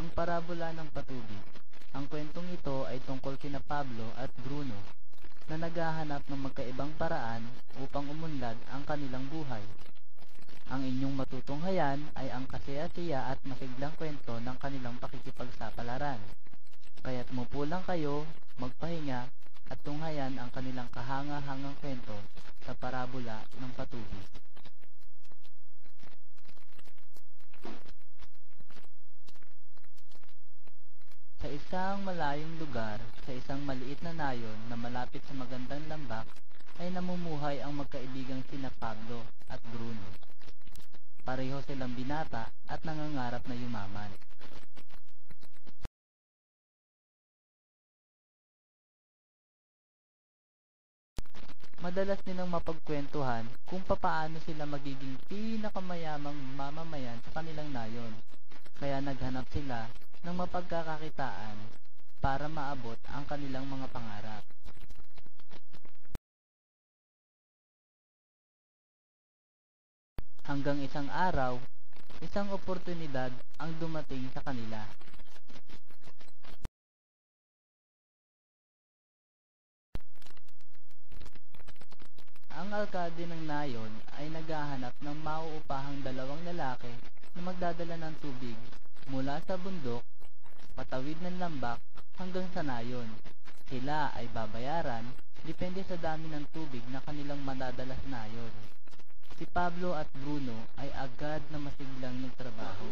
Ang parabola ng patubig. Ang kwentong ito ay tungkol kina Pablo at Bruno na naghahanap ng magkaibang paraan upang umunlad ang kanilang buhay. Ang inyong matutunghayan ay ang kasaya-saya at masiglang kwento ng kanilang pakikipagsapalaran. Kaya't umupo lang kayo, magpahinga at tunghayan ang kanilang kahanga-hangang kwento sa parabola ng patubig. Sa isang malayong lugar, sa isang maliit na nayon na malapit sa magandang lambak, ay namumuhay ang magkaibigang sina Pablo at Bruno. Pareho silang binata at nangangarap na yumaman. Madalas nilang mapagkwentuhan kung papaano sila magiging pinakamayamang mamamayan sa kanilang nayon. Kaya naghanap sila ng mapagkakakitaan para maabot ang kanilang mga pangarap. Hanggang isang araw, isang oportunidad ang dumating sa kanila. Ang alkalde ng nayon ay naghahanap ng mauupahang dalawang lalaki na magdadala ng tubig mula sa bundok, patawid ng lambak hanggang sa nayon. Sila ay babayaran depende sa dami ng tubig na kanilang madadala sa nayon. Si Pablo at Bruno ay agad na masiglang nagtrabaho.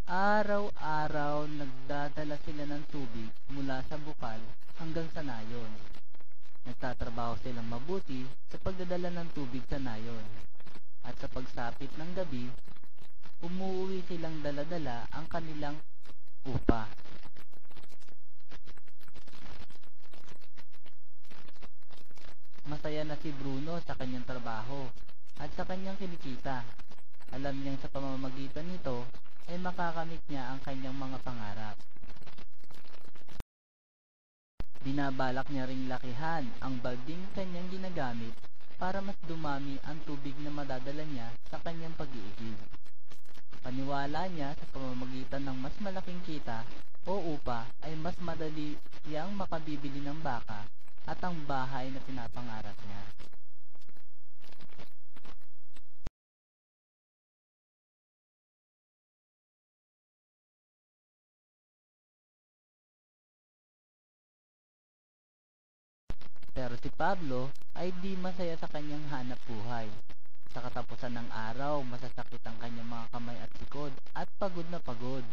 Araw-araw nagdadala sila ng tubig mula sa bukal hanggang sa nayon. Nagtatrabaho silang mabuti sa pagdadala ng tubig sa nayon. At sa pagsapit ng gabi, umuwi silang dala-dala ang kanilang upa. Masaya na si Bruno sa kanyang trabaho at sa kanyang kinikita. Alam niyang sa pamamagitan nito ay makakamit niya ang kanyang mga pangarap. Binabalak niya ring lakihan ang balding kanyang ginagamit para mas dumami ang tubig na madadala niya sa kanyang pag-iigib. Paniwala niya sa pamamagitan ng mas malaking kita o upa ay mas madali siyang makabibili ng baka at ang bahay na pinapangarap niya. Pero si Pablo ay di masaya sa kanyang hanap buhay. Sa katapusan ng araw, masasakit ang kanyang mga kamay at likod at pagod na pagod.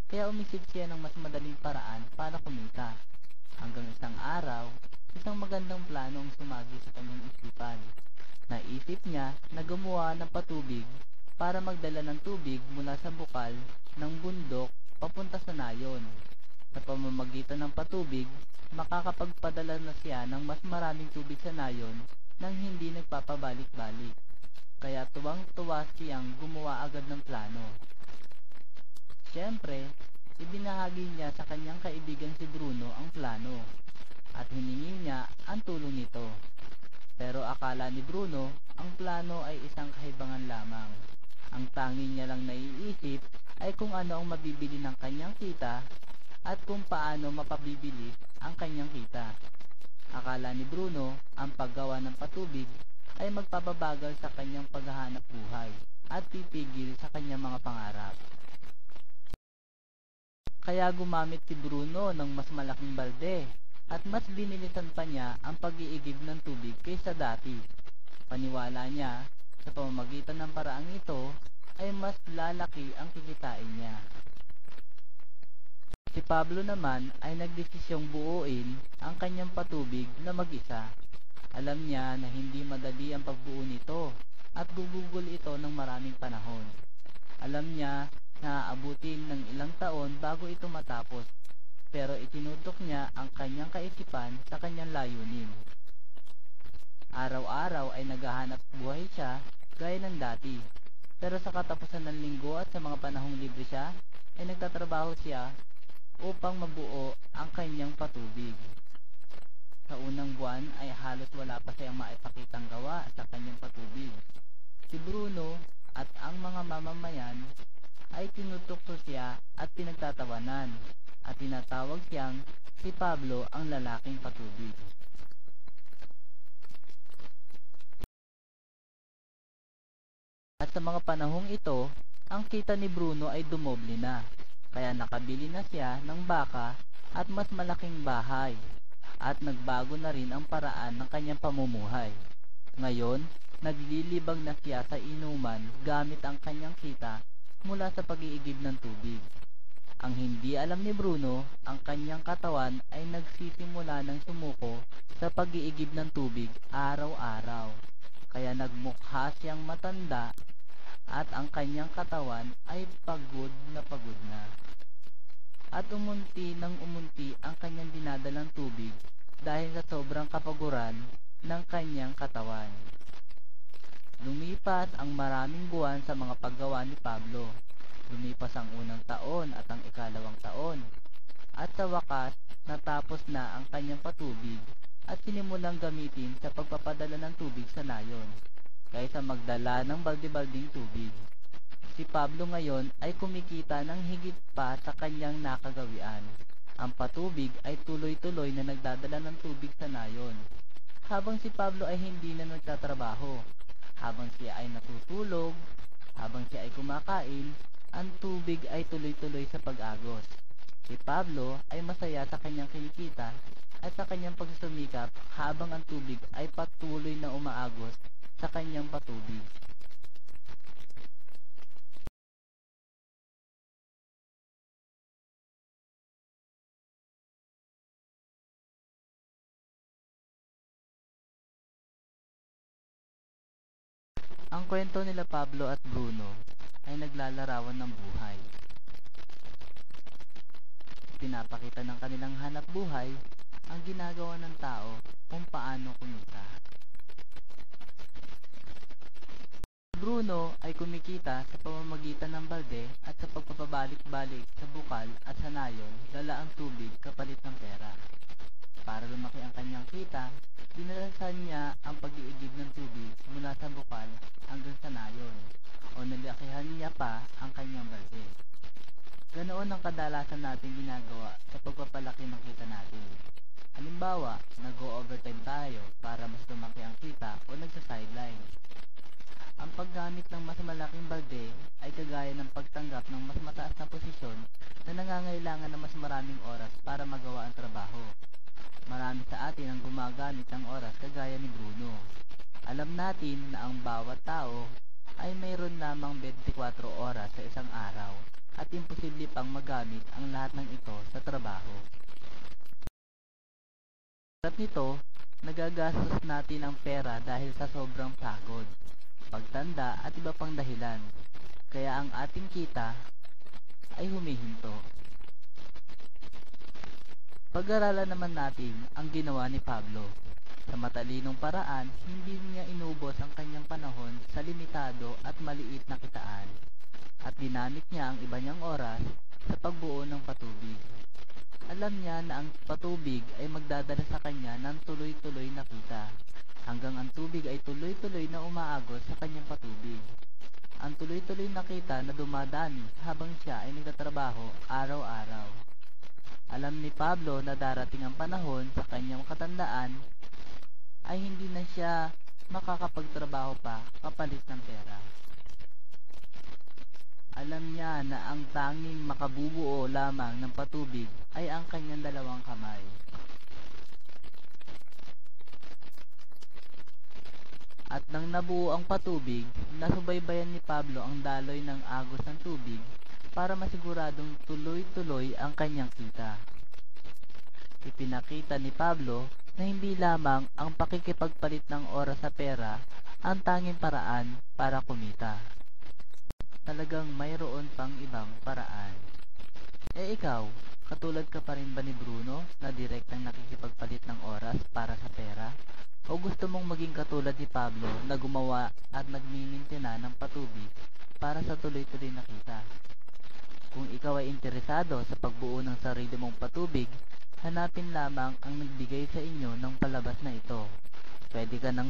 Kaya umisip siya ng mas madaling paraan para kumita. Hanggang isang araw, isang magandang plano ang sumagi sa kanyang isipan. Naisip niya na gumawa ng patubig para magdala ng tubig mula sa bukal ng bundok papunta sa nayon. Sa pamamagitan ng patubig, makakapagpadala na siya ng mas maraming tubig sa nayon nang hindi nagpapabalik-balik. Kaya tuwang-tuwa siyang gumawa agad ng plano. Siyempre, ibinahagi niya sa kanyang kaibigan si Bruno ang plano at hiningi niya ang tulong nito. Pero akala ni Bruno, ang plano ay isang kahibangan lamang. Ang tanging niya lang naiisip ay kung ano ang mabibili ng kanyang kita at kung paano mapabibili ang kanyang kita. Akala ni Bruno, ang paggawa ng patubig ay magpapabagal sa kanyang paghahanap buhay at pipigil sa kanyang mga pangarap. Kaya gumamit si Bruno ng mas malaking balde at mas binilisan pa niya ang pag-iigib ng tubig kaysa dati. Paniwala niya, sa pamamagitan ng paraang ito ay mas lalaki ang kikitain niya. Si Pablo naman ay nagdesisyong buuin ang kanyang patubig na mag-isa. Alam niya na hindi madali ang pagbuo nito at gugugol ito ng maraming panahon. Alam niya na aabutin ng ilang taon bago ito matapos, pero itinutok niya ang kanyang kaisipan sa kanyang layunin. Araw-araw ay naghahanap buhay siya gaya ng dati, pero sa katapusan ng linggo at sa mga panahong libre siya, ay nagtatrabaho siya upang mabuo ang kanyang patubig. Sa unang buwan ay halos wala pa siyang maipakitang gawa sa kanyang patubig. Si Bruno at ang mga mamamayan ay tinutukso siya at pinagtatawanan at tinatawag siyang si Pablo ang lalaking patubig. At sa mga panahong ito, ang kita ni Bruno ay dumoble na, kaya nakabili na siya ng baka at mas malaking bahay, at nagbago na rin ang paraan ng kanyang pamumuhay. Ngayon, naglilibang na siya sa inuman gamit ang kanyang kita mula sa pag-iigib ng tubig. Ang hindi alam ni Bruno, ang kanyang katawan ay nagsisimula ng sumuko sa pag-iigib ng tubig araw-araw. Kaya nagmukha siyang matanda at ang kanyang katawan ay pagod na. At umunti ng umunti ang kanyang dinadalang tubig dahil sa sobrang kapaguran ng kanyang katawan. Lumipas ang maraming buwan sa mga paggawa ni Pablo. Lumipas ang unang taon at ang ikalawang taon. At sa wakas, natapos na ang kanyang patubig at sinimulang gamitin sa pagpapadala ng tubig sa nayon, kaysa magdala ng balde-balding tubig. Si Pablo ngayon ay kumikita ng higit pa sa kanyang nakagawian. Ang patubig ay tuloy-tuloy na nagdadala ng tubig sa nayon. Habang si Pablo ay hindi na nagtatrabaho, habang siya ay natutulog, habang siya ay kumakain, ang tubig ay tuloy-tuloy sa pag-agos. Si Pablo ay masaya sa kanyang kinikita at sa kanyang pagsusumikap habang ang tubig ay patuloy na umaagos sa kanyang patubig. Ang kwento nila Pablo at Bruno ay naglalarawan ng buhay. Pinapakita ng kanilang hanap buhay ang ginagawa ng tao kung paano kumita. Bruno ay kumikita sa pamamagitan ng balde at sa pagpapabalik-balik sa bukal at sa nayon, dala ang tubig kapalit ng pera. Para lumaki ang kanyang kita, dinalasan niya ang pag-iigib ng tubig mula sa bukal hanggang sa nayon, o nalakihan niya pa ang kanyang balde. Ganoon ang kadalasan natin ginagawa sa pagpapalaki ng kita natin. Halimbawa, nag-o-overtime tayo para mas lumaki ang kita o nagsa-sideline. Ang paggamit ng mas malaking balde ay kagaya ng pagtanggap ng mas mataas na posisyon na nangangailangan ng mas maraming oras para magawa ang trabaho. Marami sa atin ang gumagamit ng oras kagaya ni Bruno. Alam natin na ang bawat tao ay mayroon lamang 24 oras sa isang araw at imposible pang magamit ang lahat ng ito sa trabaho. At nito, nagagastos natin ang pera dahil sa sobrang pagod, pagtanda at iba pang dahilan. Kaya ang ating kita ay humihinto. Pag-aralan naman natin ang ginawa ni Pablo. Sa matalinong paraan, hindi niya inubos ang kanyang panahon sa limitado at maliit na kitaan, at ginamit niya ang iba niyang oras sa pagbuo ng patubig. Alam niya na ang patubig ay magdadala sa kanya ng tuloy-tuloy na kita, hanggang ang tubig ay tuloy-tuloy na umaagos sa kanyang patubig. Ang tuloy-tuloy na kita na dumadami habang siya ay nagtatrabaho araw-araw. Alam ni Pablo na darating ang panahon sa kanyang katandaan ay hindi na siya makakapagtrabaho pa kapalit ng pera. Alam niya na ang tanging makabubuo lamang ng patubig ay ang kanyang dalawang kamay. At nang nabuo ang patubig, nasubaybayan ni Pablo ang daloy ng agos ng tubig para masiguradong tuloy-tuloy ang kanyang kita. Ipinakita ni Pablo na hindi lamang ang pakikipagpalit ng oras sa pera ang tanging paraan para kumita. Talagang mayroon pang ibang paraan. Ikaw, katulad ka pa rin ba ni Bruno na direktang nakikipagpalit ng oras para sa pera? O gusto mong maging katulad ni Pablo na gumawa at nagmimintina ng patubig para sa tuloy-tuloy na kita? Kung ikaw ay interesado sa pagbuo ng sarili mong patubig, hanapin lamang ang nagbigay sa inyo ng palabas na ito. Pwede ka nang